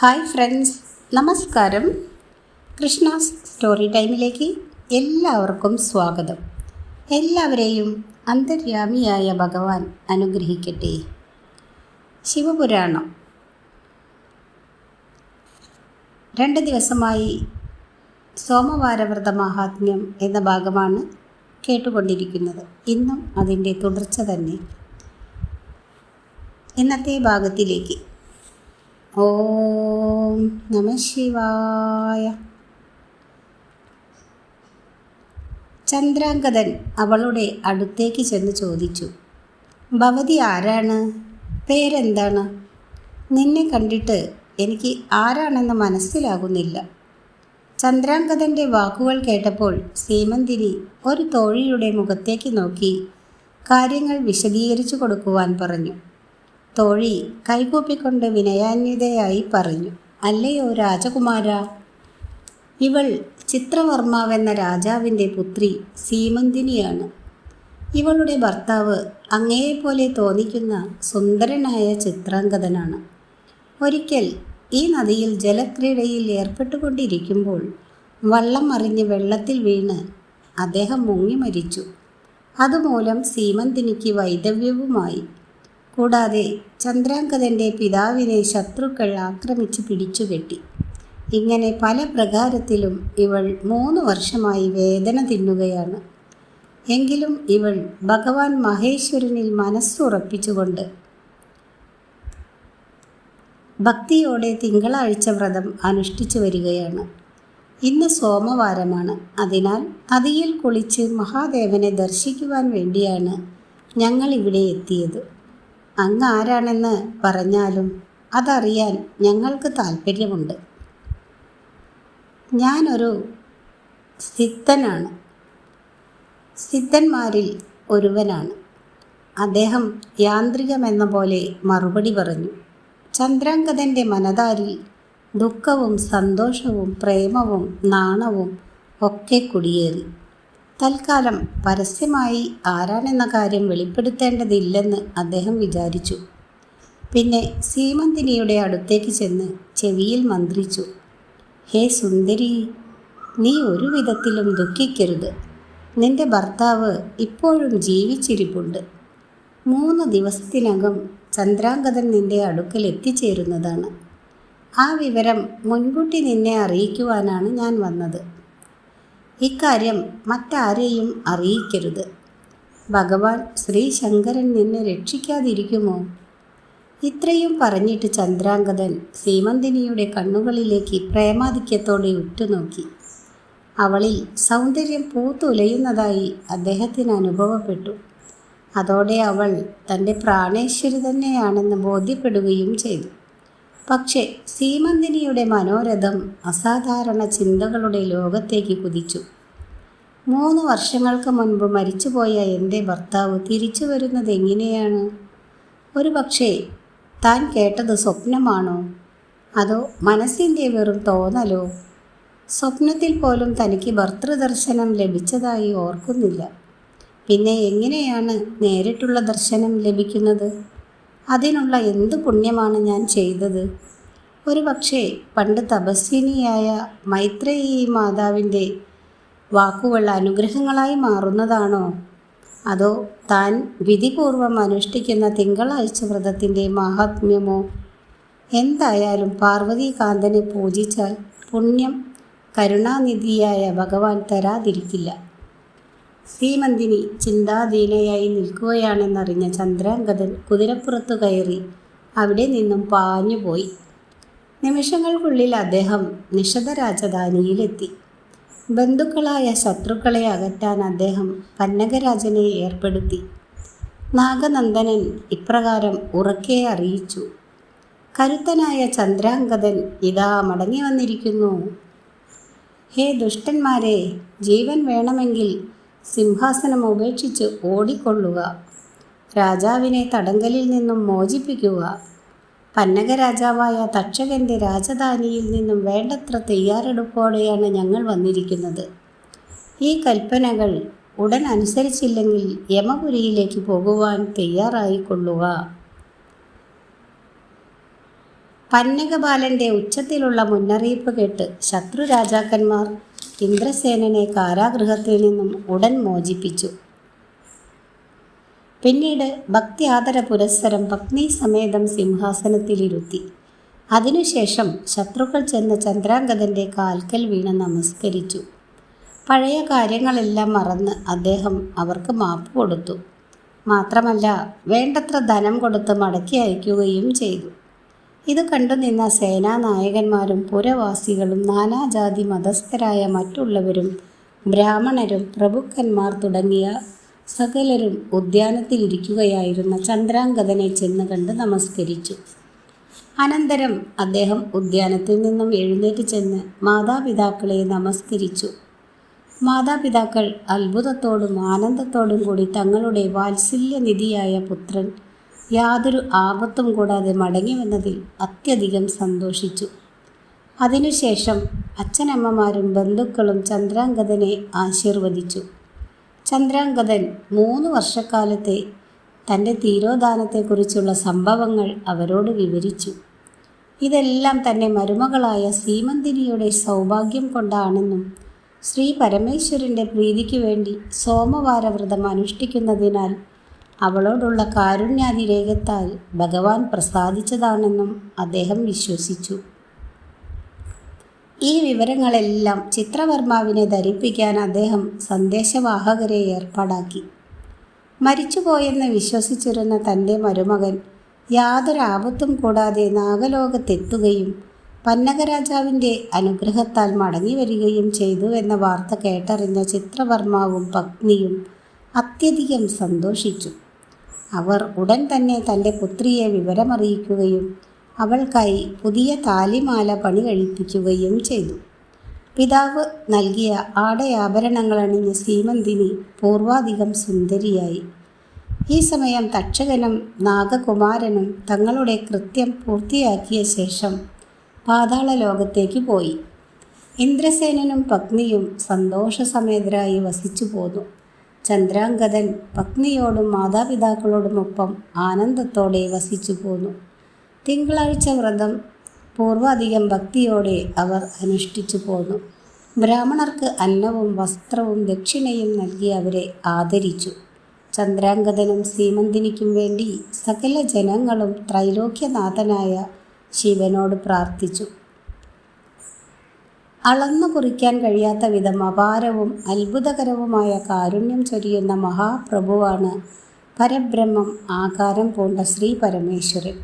Hi friends, നമസ്കാരം. Krishna's story ടൈമിലേക്ക് എല്ലാവർക്കും സ്വാഗതം. എല്ലാവരെയും അന്തര്യാമിയായ ഭഗവാൻ അനുഗ്രഹിക്കട്ടെ. ശിവപുരാണം 2 ദിവസമായി സോമവാരവ്രത മാഹാത്മ്യം എന്ന ഭാഗമാണ് കേട്ടുകൊണ്ടിരിക്കുന്നത്. ഇന്നും അതിൻ്റെ തുടർച്ച തന്നെ. ഇന്നത്തെ ഭാഗത്തിലേക്ക്. ഓം നമഃ ശിവായ. ചന്ദ്രാംഗതൻ അവളുടെ അടുത്തേക്ക് ചെന്ന് ചോദിച്ചു, ഭവതി ആരാണ്? പേരെന്താണ്? നിന്നെ കണ്ടിട്ട് എനിക്ക് ആരാണെന്ന് മനസ്സിലാകുന്നില്ല. ചന്ദ്രാംഗതൻ്റെ വാക്കുകൾ കേട്ടപ്പോൾ സീമന്തിനി ഒരു തോഴിയുടെ മുഖത്തേക്ക് നോക്കി കാര്യങ്ങൾ വിശദീകരിച്ചു കൊടുക്കുവാൻ പറഞ്ഞു. തോഴി കൈകൂപ്പിക്കൊണ്ട് വിനയാന്വിതയായി പറഞ്ഞു, അല്ലയോ രാജകുമാര, ഇവൾ ചിത്രവർമാവെന്ന രാജാവിൻ്റെ പുത്രി സീമന്തിനിയാണ്. ഇവളുടെ ഭർത്താവ് അങ്ങയെപ്പോലെ തോന്നിക്കുന്ന സുന്ദരനായ ചിത്രാംഗതനാണ്. ഒരിക്കൽ ഈ നദിയിൽ ജലക്രീഡയിൽ ഏർപ്പെട്ടുകൊണ്ടിരിക്കുമ്പോൾ വള്ളം മറിഞ്ഞ് വെള്ളത്തിൽ വീണ് അദ്ദേഹം മുങ്ങി മരിച്ചു. അതുമൂലം സീമന്തിനിക്ക് വൈധവ്യവുമായി. കൂടാതെ ചന്ദ്രാംഗതൻ്റെ പിതാവിനെ ശത്രുക്കൾ ആക്രമിച്ച് പിടിച്ചുകെട്ടി. ഇങ്ങനെ പല പ്രകാരത്തിലും ഇവൾ 3 വർഷമായി വേദന തിന്നുകയാണ്. എങ്കിലും ഇവൾ ഭഗവാൻ മഹേശ്വരനിൽ മനസ്സുറപ്പിച്ചുകൊണ്ട് ഭക്തിയോടെ തിങ്കളാഴ്ച വ്രതം അനുഷ്ഠിച്ചു വരികയാണ്. ഇന്ന് സോമവാരമാണ്. അതിനാൽ നദിയിൽ കുളിച്ച് മഹാദേവനെ ദർശിക്കുവാൻ വേണ്ടിയാണ് ഞങ്ങൾ ഇവിടെ എത്തിയത്. അങ്ങ് ആരാണെന്ന് പറഞ്ഞാലും അതറിയാൻ ഞങ്ങൾക്ക് താല്പര്യമുണ്ട്. ഞാനൊരു സിദ്ധനാണ്, സിദ്ധന്മാരിൽ ഒരുവനാണ്. അദ്ദേഹം യാന്ത്രികമെന്ന പോലെ മറുപടി പറഞ്ഞു. ചന്ദ്രാംഗതൻ്റെ മനതാരിൽ ദുഃഖവും സന്തോഷവും പ്രേമവും നാണവും ഒക്കെ കുടിയേറി. തൽക്കാലം പരസ്യമായി ആരാണെന്ന കാര്യം വെളിപ്പെടുത്തേണ്ടതില്ലെന്ന് അദ്ദേഹം വിചാരിച്ചു. പിന്നെ സീമന്തിനിയുടെ അടുത്തേക്ക് ചെന്ന് ചെവിയിൽ മന്ത്രിച്ചു, ഹേ സുന്ദരി, നീ ഒരു വിധത്തിലും ദുഃഖിക്കരുത്. നിന്റെ ഭർത്താവ് ഇപ്പോഴും ജീവിച്ചിരിപ്പുണ്ട്. 3 ദിവസത്തിനകം ചന്ദ്രാംഗതൻ നിന്റെ അടുക്കൽ എത്തിച്ചേരുന്നതാണ്. ആ വിവരം മുൻകൂട്ടി നിന്നെ അറിയിക്കുവാനാണ് ഞാൻ വന്നത്. ഇക്കാര്യം മറ്റാരെയും അറിയിക്കരുത്. ഭഗവാൻ ശ്രീശങ്കരൻ നിന്നെ രക്ഷിക്കാതിരിക്കുമോ? ഇത്രയും പറഞ്ഞിട്ട് ചന്ദ്രാംഗതൻ സീമന്തിനിയുടെ കണ്ണുകളിലേക്ക് പ്രേമാധിക്യത്തോടെ ഉറ്റുനോക്കി. അവളിൽ സൗന്ദര്യം പൂത്തുലയുന്നതായി അദ്ദേഹത്തിന് അനുഭവപ്പെട്ടു. അതോടെ അവൾ തൻ്റെ പ്രാണേശ്വരി തന്നെയാണെന്ന് ബോധ്യപ്പെടുകയും ചെയ്തു. പക്ഷേ സീമന്തിനിയുടെ മനോരഥം അസാധാരണ ചിന്തകളുടെ ലോകത്തേക്ക് കുതിച്ചു. 3 വർഷങ്ങൾക്ക് മുൻപ് മരിച്ചുപോയ എൻ്റെ ഭർത്താവ് തിരിച്ചു വരുന്നത് എങ്ങനെയാണ്? ഒരു പക്ഷേ താൻ കേട്ടത് സ്വപ്നമാണോ? അതോ മനസ്സിൻ്റെ വെറും തോന്നലോ? സ്വപ്നത്തിൽ പോലും തനിക്ക് ഭർത്തൃദർശനം ലഭിച്ചതായി ഓർക്കുന്നില്ല. പിന്നെ എങ്ങനെയാണ് നേരിട്ടുള്ള ദർശനം ലഭിക്കുന്നത്? അതിനുള്ള എന്ത് പുണ്യമാണ് ഞാൻ ചെയ്തത്? ഒരു പക്ഷേ പണ്ട് തപസ്വിനിയായ മൈത്രേയി മാതാവിൻ്റെ വാക്കുകൾ അനുഗ്രഹങ്ങളായി മാറുന്നതാണോ? അതോ താൻ വിധിപൂർവം അനുഷ്ഠിക്കുന്ന തിങ്കളാഴ്ച വ്രതത്തിൻ്റെ മാഹാത്മ്യമോ? എന്തായാലും പാർവതീകാന്തനെ പൂജിച്ചാൽ പുണ്യം കരുണാനിധിയായ ഭഗവാൻ തരാതിരിക്കില്ല. സീമന്തിനി ചിന്താധീനയായി നിൽക്കുകയാണെന്നറിഞ്ഞ ചന്ദ്രാംഗതൻ കുതിരപ്പുറത്തു കയറി അവിടെ നിന്നും പാഞ്ഞുപോയി. നിമിഷങ്ങൾക്കുള്ളിൽ അദ്ദേഹം നിഷധ രാജധാനിയിലെത്തി. ബന്ധുക്കളായ ശത്രുക്കളെ അകറ്റാൻ അദ്ദേഹം പന്നഗരാജനെ ഏർപ്പെടുത്തി. നാഗനന്ദനൻ ഇപ്രകാരം ഉറക്കെ അറിയിച്ചു, കരുത്തനായ ചന്ദ്രാംഗതൻ ഇതാ മടങ്ങി വന്നിരിക്കുന്നു. ഹേ ദുഷ്ടന്മാരെ, ജീവൻ വേണമെങ്കിൽ സിംഹാസനം ഉപേക്ഷിച്ച് ഓടിക്കൊള്ളുക. രാജാവിനെ തടങ്കലിൽ നിന്നും മോചിപ്പിക്കുക. പന്നഗരാജാവായ തക്ഷകൻ്റെ രാജധാനിയിൽ നിന്നും വേണ്ടത്ര തയ്യാറെടുപ്പോടെയാണ് ഞങ്ങൾ വന്നിരിക്കുന്നത്. ഈ കൽപ്പനകൾ ഉടൻ അനുസരിച്ചില്ലെങ്കിൽ യമപുരിയിലേക്ക് പോകുവാൻ തയ്യാറായിക്കൊള്ളുക. പന്നഗബാലൻ്റെ ഉച്ചത്തിലുള്ള മുന്നറിയിപ്പ് കേട്ട് ശത്രു രാജാക്കന്മാർ ഇന്ദ്രസേനനെ കാരാഗൃഹത്തിൽ നിന്നും ഉടൻ മോചിപ്പിച്ചു. പിന്നീട് ഭക്തി-ആദര പുരസ്സരം പത്നി സമേതം സിംഹാസനത്തിലിരുത്തി. അതിനുശേഷം ശത്രുക്കൾ ചെന്ന് ചന്ദ്രാംഗതൻ്റെ കാൽക്കൽ വീണ് നമസ്കരിച്ചു. പഴയ കാര്യങ്ങളെല്ലാം മറന്ന് അദ്ദേഹം അവർക്ക് മാപ്പ് കൊടുത്തു. മാത്രമല്ല, വേണ്ടത്ര ധനം കൊടുത്ത് മടക്കി അയക്കുകയും ചെയ്തു. ഇത് കണ്ടുനിന്ന സേനാനായകന്മാരും പുരവാസികളും നാനാജാതി മതസ്ഥരായ മറ്റുള്ളവരും ബ്രാഹ്മണരും പ്രഭുക്കന്മാർ തുടങ്ങിയ സകലരും ഉദ്യാനത്തിലിരിക്കുകയായിരുന്ന ചന്ദ്രാംഗതനെ ചെന്ന് കണ്ട് നമസ്കരിച്ചു. അനന്തരം അദ്ദേഹം ഉദ്യാനത്തിൽ നിന്നും എഴുന്നേറ്റ് ചെന്ന് മാതാപിതാക്കളെ നമസ്കരിച്ചു. മാതാപിതാക്കൾ അത്ഭുതത്തോടും ആനന്ദത്തോടും കൂടി തങ്ങളുടെ വാത്സല്യനിധിയായ പുത്രൻ യാതൊരു ആപത്തും കൂടാതെ മടങ്ങി വന്നതിൽ അത്യധികം സന്തോഷിച്ചു. അതിനുശേഷം അച്ഛനമ്മമാരും ബന്ധുക്കളും ചന്ദ്രാംഗതനെ ആശീർവദിച്ചു. ചന്ദ്രാംഗതൻ 3 വർഷക്കാലത്തെ തൻ്റെ തിരോധാനത്തെക്കുറിച്ചുള്ള സംഭവങ്ങൾ അവരോട് വിവരിച്ചു. ഇതെല്ലാം തന്നെ മരുമകളായ സീമന്തിനിയുടെ സൗഭാഗ്യം കൊണ്ടാണെന്നും ശ്രീ പരമേശ്വരൻ്റെ പ്രീതിക്ക് വേണ്ടി സോമവാരവ്രതം അനുഷ്ഠിക്കുന്നതിനാൽ അവളോടുള്ള കാരുണ്യാതിരേകത്താൽ ഭഗവാൻ പ്രസാദിച്ചതാണെന്നും അദ്ദേഹം വിശ്വസിച്ചു. ഈ വിവരങ്ങളെല്ലാം ചിത്രവർമാവിനെ ധരിപ്പിക്കാൻ അദ്ദേഹം സന്ദേശവാഹകരെ ഏർപ്പാടാക്കി. മരിച്ചുപോയെന്ന് വിശ്വസിച്ചിരുന്ന തൻ്റെ മരുമകൻ യാതൊരു ആപത്തും കൂടാതെ നാഗലോകത്തെത്തുകയും പന്നഗരാജാവിൻ്റെ അനുഗ്രഹത്താൽ മടങ്ങി വരികയും ചെയ്തു എന്ന വാർത്ത കേട്ടറിഞ്ഞ ചിത്രവർമാവും പത്നിയും അത്യധികം സന്തോഷിച്ചു. അവർ ഉടൻ തന്നെ തൻ്റെ പുത്രിയെ വിവരമറിയിക്കുകയും അവൾക്കായി പുതിയ താലിമാല പണി കഴിപ്പിക്കുകയും ചെയ്തു. പിതാവ് നൽകിയ ആടയാഭരണങ്ങളണിഞ്ഞ് സീമന്തിനി പൂർവാധികം സുന്ദരിയായി. ഈ സമയം തക്ഷകനും നാഗകുമാരനും തങ്ങളുടെ കൃത്യം പൂർത്തിയാക്കിയ ശേഷം പാതാള ലോകത്തേക്ക് പോയി. ഇന്ദ്രസേനനും പത്നിയും സന്തോഷസമേതരായി വസിച്ചു പോന്നു. ചന്ദ്രാംഗതൻ പത്നിയോടും മാതാപിതാക്കളോടുമൊപ്പം ആനന്ദത്തോടെ വസിച്ചു പോന്നു. തിങ്കളാഴ്ച വ്രതം പൂർവാധികം ഭക്തിയോടെ അവർ അനുഷ്ഠിച്ചു പോന്നു. ബ്രാഹ്മണർക്ക് അന്നവും വസ്ത്രവും ദക്ഷിണയും നൽകി അവരെ ആദരിച്ചു. ചന്ദ്രാംഗതനും സീമന്തിനിക്കും വേണ്ടി സകല ജനങ്ങളും ത്രൈലോക്യനാഥനായ ശിവനോട് പ്രാർത്ഥിച്ചു. അളന്നു കുറിക്കാൻ കഴിയാത്ത വിധം അപാരവും അത്ഭുതകരവുമായ കാരുണ്യം ചൊരിയുന്ന മഹാപ്രഭുവാണ് പരബ്രഹ്മം ആകാരം പൂണ്ട ശ്രീ പരമേശ്വരൻ.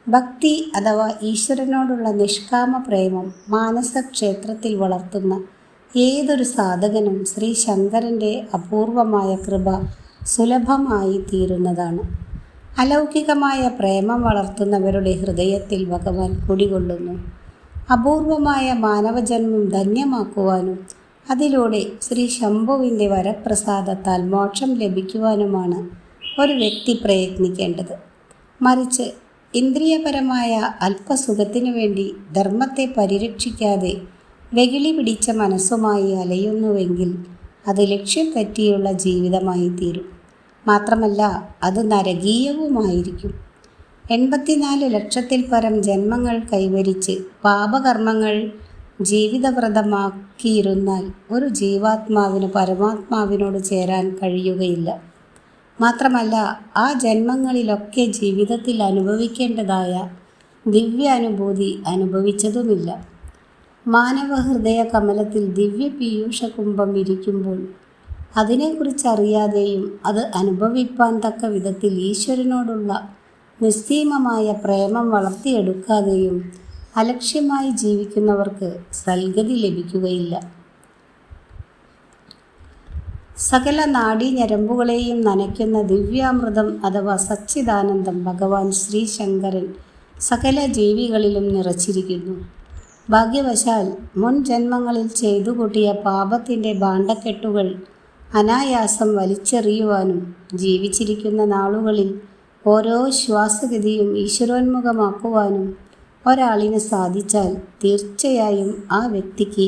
ഭക്തി അഥവാ ഈശ്വരനോടുള്ള നിഷ്കാമ പ്രേമം മാനസക്ഷേത്രത്തിൽ വളർത്തുന്ന ഏതൊരു സാധകനും ശ്രീ ശങ്കരൻ്റെ അപൂർവമായ കൃപ സുലഭമായി തീരുന്നതാണ്. അലൗകികമായ പ്രേമം വളർത്തുന്നവരുടെ ഹൃദയത്തിൽ ഭഗവാൻ കുടികൊള്ളുന്നു. അപൂർവമായ മാനവജന്മം ധന്യമാക്കുവാനും അതിലൂടെ ശ്രീ ശംഭുവിൻ്റെ വരപ്രസാദത്താൽ മോക്ഷം ലഭിക്കുവാനുമാണ് ഒരു വ്യക്തി പ്രയത്നിക്കേണ്ടത്. മറിച്ച് ഇന്ദ്രിയപരമായ അല്പസുഖത്തിനു വേണ്ടി ധർമ്മത്തെ പരിരക്ഷിക്കാതെ വെകിളി പിടിച്ച മനസ്സുമായി അലയുന്നുവെങ്കിൽ അത് ലക്ഷ്യം തെറ്റിയുള്ള ജീവിതമായി തീരും. മാത്രമല്ല, അത് നരകീയവുമായിരിക്കും. 84 ലക്ഷത്തിൽ പരം ജന്മങ്ങൾ കൈവരിച്ച് പാപകർമ്മങ്ങൾ ജീവിതവ്രതമാക്കിയിരുന്നാൽ ഒരു ജീവാത്മാവിന് പരമാത്മാവിനോട് ചേരാൻ കഴിയുകയില്ല. മാത്രമല്ല, ആ ജന്മങ്ങളിലൊക്കെ ജീവിതത്തിൽ അനുഭവിക്കേണ്ടതായ ദിവ്യാനുഭൂതി അനുഭവിച്ചതുമില്ല. മാനവഹൃദയ കമലത്തിൽ ദിവ്യപീയൂഷകുംഭം ഇരിക്കുമ്പോൾ അതിനെക്കുറിച്ചറിയാതെയും അത് അനുഭവിപ്പാൻ തക്ക വിധത്തിൽ ഈശ്വരനോടുള്ള നിസ്സീമമായ പ്രേമം വളർത്തിയെടുക്കാതെയും അലക്ഷ്യമായി ജീവിക്കുന്നവർക്ക് സൽഗതി ലഭിക്കുകയില്ല. സകല നാഡീഞരമ്പുകളെയും നനയ്ക്കുന്ന ദിവ്യാമൃതം അഥവാ സച്ചിദാനന്ദം ഭഗവാൻ ശ്രീ ശങ്കരൻ സകല ജീവികളിലും നിറച്ചിരിക്കുന്നു. ഭാഗ്യവശാൽ മുൻ ജന്മങ്ങളിൽ ചെയ്തു കൂട്ടിയ പാപത്തിൻ്റെ ഭാണ്ഡക്കെട്ടുകൾ അനായാസം വലിച്ചെറിയുവാനും ജീവിച്ചിരിക്കുന്ന നാളുകളിൽ ഓരോ ശ്വാസഗതിയും ഈശ്വരോന്മുഖമാക്കുവാനും ഒരാളിന് സാധിച്ചാൽ തീർച്ചയായും ആ വ്യക്തിക്ക്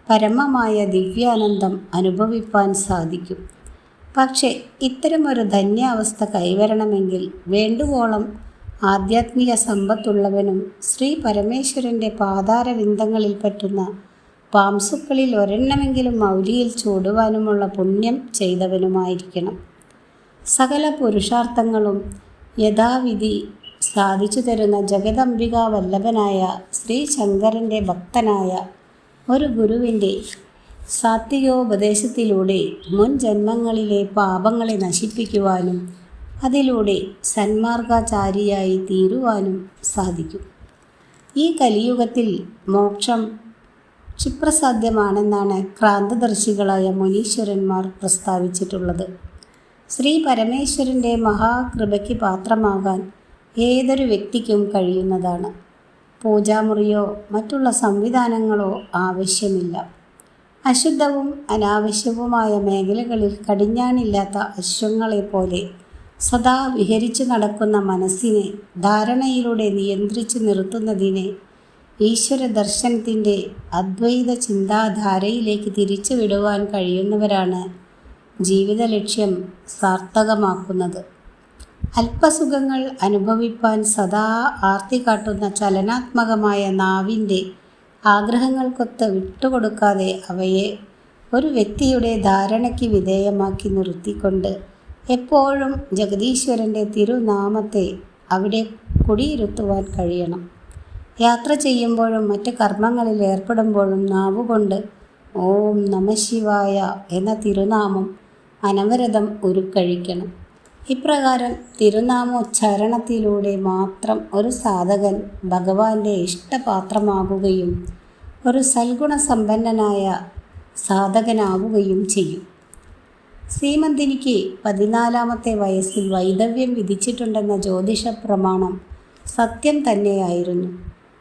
പരമമായ ദിവ്യാനന്ദം അനുഭവിപ്പാൻ സാധിക്കും. പക്ഷേ ഇത്തരമൊരു ധന്യാവസ്ഥ കൈവരണമെങ്കിൽ വേണ്ടുവോളം ആധ്യാത്മിക സമ്പത്തുള്ളവനും ശ്രീ പരമേശ്വരൻ്റെ പാതാരവിന്ദങ്ങളിൽ പറ്റുന്ന പാംസുക്കളിൽ ഒരെണ്ണമെങ്കിലും മൗലിയിൽ ചൂടുവാനുമുള്ള പുണ്യം ചെയ്തവനുമായിരിക്കണം. സകല പുരുഷാർത്ഥങ്ങളും യഥാവിധി സാധിച്ചു തരുന്ന ജഗദംബികാ വല്ലഭനായ ശ്രീ ശങ്കരൻ്റെ ഭക്തനായ ഒരു ഗുരുവിൻ്റെ സാത്വികോപദേശത്തിലൂടെ മുൻ ജന്മങ്ങളിലെ പാപങ്ങളെ നശിപ്പിക്കുവാനും അതിലൂടെ സന്മാർഗാചാരിയായി തീരുവാനും സാധിക്കും. ഈ കലിയുഗത്തിൽ മോക്ഷം ക്ഷിപ്രസാധ്യമാണെന്നാണ് ക്രാന്തദർശികളായ മുനീശ്വരന്മാർ പ്രസ്താവിച്ചിട്ടുള്ളത്. ശ്രീ പരമേശ്വരൻ്റെ മഹാകൃപയ്ക്ക് പാത്രമാകാൻ ഏതൊരു വ്യക്തിക്കും കഴിയുന്നതാണ്. പൂജാമുറിയോ മറ്റുള്ള സംവിധാനങ്ങളോ ആവശ്യമില്ല. അശുദ്ധവും അനാവശ്യവുമായ മേഖലകളിൽ കടിഞ്ഞാണില്ലാത്ത അശ്വങ്ങളെപ്പോലെ സദാ വിഹരിച്ചു നടക്കുന്ന മനസ്സിനെ ധാരണയിലൂടെ നിയന്ത്രിച്ചു നിർത്തുന്നതിനെ ഈശ്വര ദർശനത്തിൻ്റെ അദ്വൈത ചിന്താധാരയിലേക്ക് തിരിച്ചു വിടുവാൻ കഴിയുന്നവരാണ് ജീവിത ലക്ഷ്യം സാർത്ഥകമാക്കുന്നത്. അല്പസുഖങ്ങൾ അനുഭവിപ്പാൻ സദാ ആർത്തി കാട്ടുന്ന ചലനാത്മകമായ നാവിൻ്റെ ആഗ്രഹങ്ങൾക്കൊത്ത് വിട്ടുകൊടുക്കാതെ അവയെ ഒരു വ്യക്തിയുടെ ധാരണയ്ക്ക് വിധേയമാക്കി നിർത്തിക്കൊണ്ട് എപ്പോഴും ജഗദീശ്വരൻ്റെ തിരുനാമത്തെ അവിടെ കുടിയിരുത്തുവാൻ കഴിയണം. യാത്ര ചെയ്യുമ്പോഴും മറ്റ് കർമ്മങ്ങളിൽ ഏർപ്പെടുമ്പോഴും നാവുകൊണ്ട് ഓം നമഃശിവായ എന്ന തിരുനാമം അനവരതം ഉരുക്കഴിക്കണം. ഇപ്രകാരം തിരുനാമോച്ചാരണത്തിലൂടെ മാത്രം ഒരു സാധകൻ ഭഗവാന്റെ ഇഷ്ടപാത്രമാകുകയും ഒരു സൽഗുണസമ്പന്നനായ സാധകനാവുകയും ചെയ്യും. സീമന്തിനിക്ക് 14-ാമത്തെ വയസ്സിൽ വൈധവ്യം വിധിച്ചിട്ടുണ്ടെന്ന ജ്യോതിഷ പ്രമാണം സത്യം തന്നെയായിരുന്നു.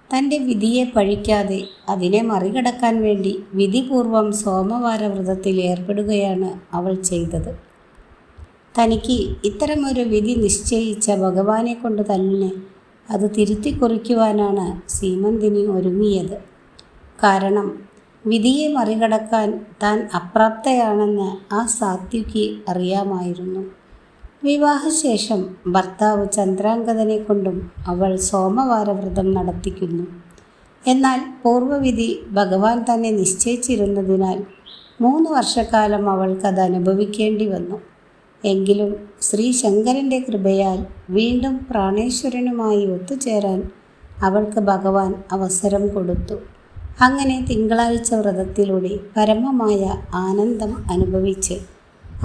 തൻ്റെ വിധിയെ പഴിക്കാതെ അതിനെ മറികടക്കാൻ വേണ്ടി വിധിപൂർവം സോമവാരവ്രതത്തിൽ ഏർപ്പെടുകയാണ് അവൾ ചെയ്തത്. തനിക്ക് ഇത്തരമൊരു വിധി നിശ്ചയിച്ച ഭഗവാനെ കൊണ്ട് തന്നെ അത് തിരുത്തി കുറിക്കുവാനാണ് സീമന്തിനി ഒരുങ്ങിയത്. കാരണം വിധിയെ മറികടക്കാൻ താൻ അപ്രാപ്തയാണെന്ന് ആ സാത്വിക്ക് അറിയാമായിരുന്നു. വിവാഹശേഷം ഭർത്താവ് ചന്ദ്രാംഗതനെ കൊണ്ടും അവൾ സോമവാരവ്രതം നടത്തിക്കുന്നു. എന്നാൽ പൂർവ്വവിധി ഭഗവാൻ തന്നെ നിശ്ചയിച്ചിരുന്നതിനാൽ 3 വർഷക്കാലം അവൾക്കത് അനുഭവിക്കേണ്ടി വന്നു. എങ്കിലും ശ്രീ ശങ്കരൻ്റെ കൃപയാൽ വീണ്ടും പ്രാണേശ്വരനുമായി ഒത്തുചേരാൻ അവൾക്ക് ഭഗവാൻ അവസരം കൊടുത്തു. അങ്ങനെ തിങ്കളാഴ്ച വ്രതത്തിലൂടെ പരമമായ ആനന്ദം അനുഭവിച്ച്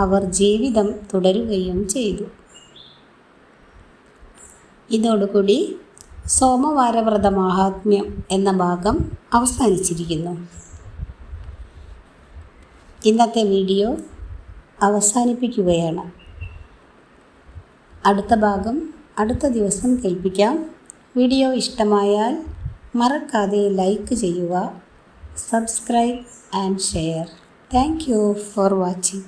അവർ ജീവിതം തുടരുകയും ചെയ്തു. ഇതോടുകൂടി സോമവാരവ്രത മാഹാത്മ്യം എന്ന ഭാഗം അവസാനിച്ചിരിക്കുന്നു. ഇന്നത്തെ വീഡിയോ അവസാനിപ്പിക്കുകയാണ്. അടുത്ത ഭാഗം അടുത്ത ദിവസം കേൾപ്പിക്കാം. വീഡിയോ ഇഷ്ടമായാൽ മറക്കാതെ ലൈക്ക് ചെയ്യുക, subscribe and share. Thank you for watching.